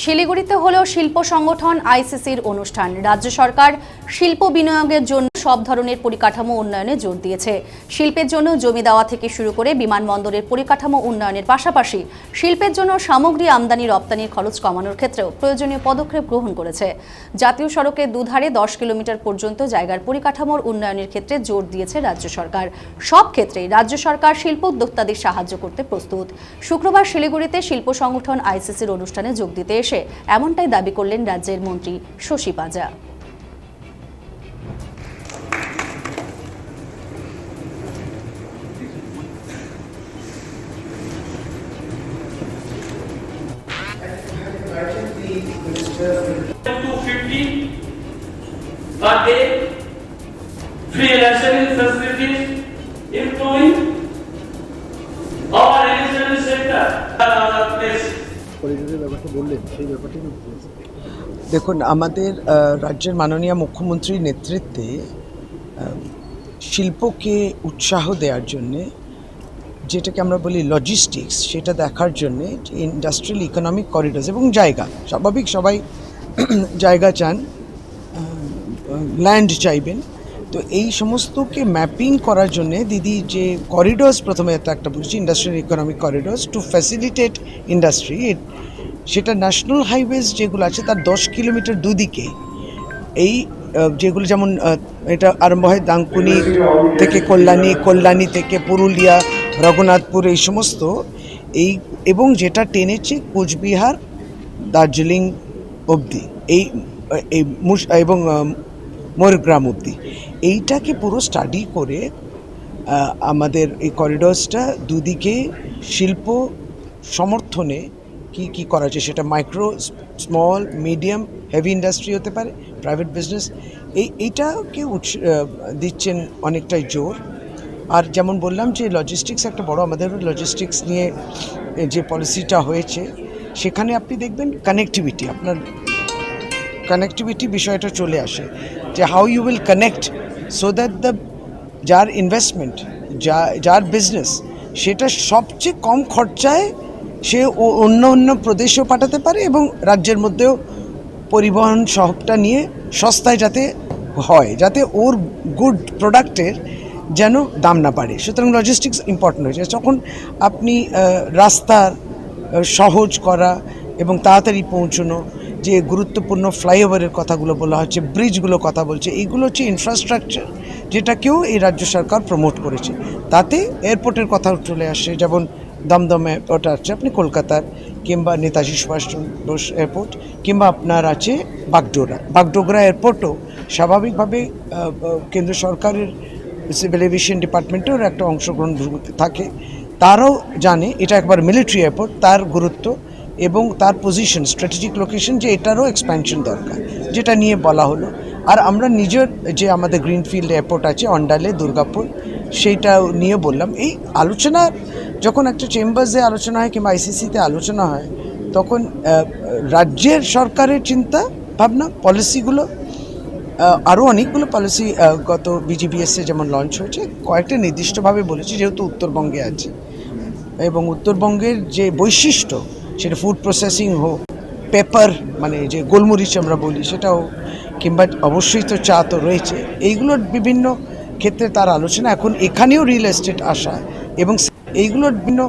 শিলিগুড়িতে হলো শিল্প সংগঠন আইসিসির অনুষ্ঠান। রাজ্য সরকার শিল্প বিনিয়োগের জন্য সব ধরনের পরিকাঠামো উন্নয়নে জোর দিয়েছে। শিল্পের জন্য জমি দেওয়া থেকে শুরু করে বিমানবন্দরের পরিকাঠামো উন্নয়নের পাশাপাশি শিল্পের জন্য সামগ্রী আমদানি রপ্তানির খরচ কমানোর ক্ষেত্রেও প্রয়োজনীয় পদক্ষেপ গ্রহণ করেছে। জাতীয় সড়কের দুধারে 10 কিলোমিটার পর্যন্ত জায়গার পরিকাঠামোর উন্নয়নের ক্ষেত্রে জোর দিয়েছে রাজ্য সরকার। সব ক্ষেত্রেই রাজ্য সরকার শিল্প উদ্যোক্তাদের সাহায্য করতে প্রস্তুত। শুক্রবার শিলিগুড়িতে শিল্প সংগঠন আইসিসির অনুষ্ঠানে যোগ দিতে এসে এমনটাই দাবি করলেন রাজ্যের মন্ত্রী Shashi পাজা। per day, free rationing facilities, including our education sector and other places. দেখুন, আমাদের রাজ্যের মাননীয় মুখ্যমন্ত্রীর নেতৃত্বে শিল্পকে উৎসাহ দেওয়ার জন্যে, যেটাকে আমরা বলি লজিস্টিক্স, সেটা দেখার জন্যে ইন্ডাস্ট্রিয়াল ইকোনমিক করিডোরস এবং জায়গা, স্বাভাবিক সবাই জায়গা চান, ল্যান্ড চাইবেন, তো এই সমস্তকে ম্যাপিং করার জন্যে দিদি যে করিডোরস প্রথমে একটা বলছি industrial economic corridors two facilitate industry, সেটা ন্যাশনাল হাইওয়েজ যেগুলো আছে তার 10 কিলোমিটার দুদিকে এই যেগুলো, যেমন এটা আরম্ভ হয় দাঙ্কুনি থেকে কল্যাণী থেকে পুরুলিয়া, রঘুনাথপুর, এই সমস্ত এই, এবং যেটা টেনেছে কোচবিহার দার্জিলিং অবধি, এই এবং ময়ূরগ্রাম অবধি, এইটাকে পুরো স্টাডি করে আমাদের এই করিডোরসটা দুদিকে শিল্প সমর্থনে কি করা যায়, সেটা micro, small, medium, heavy industry হতে পারে, প্রাইভেট বিজনেস, এইটাকে দিচ্ছেন অনেকটাই জোর। আর যেমন বললাম যে লজিস্টিক্স একটা বড়, আমাদের লজিস্টিক্স নিয়ে যে পলিসিটা হয়েছে সেখানে আপনি দেখবেন কানেক্টিভিটি, আপনার কানেক্টিভিটি বিষয়টা চলে আসে, যে how you will connect so that যার ইনভেস্টমেন্ট, যার বিজনেস, সেটা সবচেয়ে কম খরচায় সে অন্য প্রদেশেও পাঠাতে পারে এবং রাজ্যের মধ্যেও পরিবহন সবটা নিয়ে সস্তায় যাতে হয়, যাতে ওর গুড প্রোডাক্টের যেন দাম না বাড়ে। সুতরাং লজিস্টিক্স ইম্পর্টেন্ট হয়েছে। যখন আপনি রাস্তার সহজ করা এবং তাড়াতাড়ি পৌঁছানো, যে গুরুত্বপূর্ণ ফ্লাইওভারের কথাগুলো বলা হচ্ছে, ব্রিজগুলো কথা বলছে, এইগুলো হচ্ছে ইনফ্রাস্ট্রাকচার, যেটাকেও এই রাজ্য সরকার প্রমোট করেছে। তাতে এয়ারপোর্টের কথা চলে আসে, যেমন দমদম এয়ারপোর্ট আছে আপনি কলকাতার, কিংবা নেতাজি সুভাষচন্দ্র বোস এয়ারপোর্ট, কিংবা আপনার আছে বাগডোগরা এয়ারপোর্টও স্বাভাবিকভাবে কেন্দ্র সরকারের সিভিল এভিয়েশন ডিপার্টমেন্টের একটা অংশগ্রহণ থাকে, তারাও জানে এটা একবার মিলিটারি এয়ারপোর্ট, তার গুরুত্ব এবং তার পজিশন, স্ট্র্যাটেজিক লোকেশন, যে এটারও এক্সপ্যানশন দরকার, যেটা নিয়ে বলা হলো। আর আমরা নিজের যে আমাদের গ্রিনফিল্ড এয়ারপোর্ট আছে অন্ডালে, দুর্গাপুর, সেইটা নিয়ে বললাম। এই আলোচনা যখন একটা চেম্বার্সে আলোচনা হয় কিংবা আইসিসিতে আলোচনা হয়, তখন রাজ্যের সরকারের চিন্তা ভাবনা, পলিসিগুলো, আরও অনেকগুলো পলিসি গত বিজিবিএসে যেমন লঞ্চ হয়েছে, কয়েকটা নির্দিষ্টভাবে বলেছে, যেহেতু উত্তরবঙ্গে আছে এবং উত্তরবঙ্গের যে বৈশিষ্ট্য, সেটা ফুড প্রসেসিং হোক, পেপার মানে যে গোলমরিচ আমরা বলি সেটাও, কিংবা অবশ্যই তো চা তো রয়েছে, এইগুলোর বিভিন্ন ক্ষেত্রে তার আলোচনা। এখন এখানেও রিয়েল এস্টেট আসা এবং এইগুলোর বিভিন্ন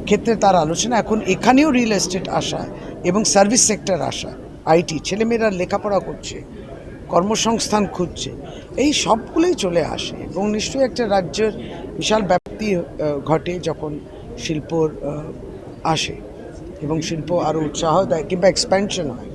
ক্ষেত্রে তার আলোচনা, এখন এখানেও রিয়েল এস্টেট আসা এবং সার্ভিস সেক্টর আসা, আইটি, ছেলেমেয়েরা লেখাপড়া করছে, কর্মসংস্থান খুঁজছে, এই সবগুলোই চলে আসে এবং নিশ্চয়ই একটা রাজ্যের বিশাল ব্যাপ্তি ঘটে যখন শিল্পর আসে এবং শিল্প আরও উৎসাহ দেয় কিংবা এক্সপ্যানশন হয়।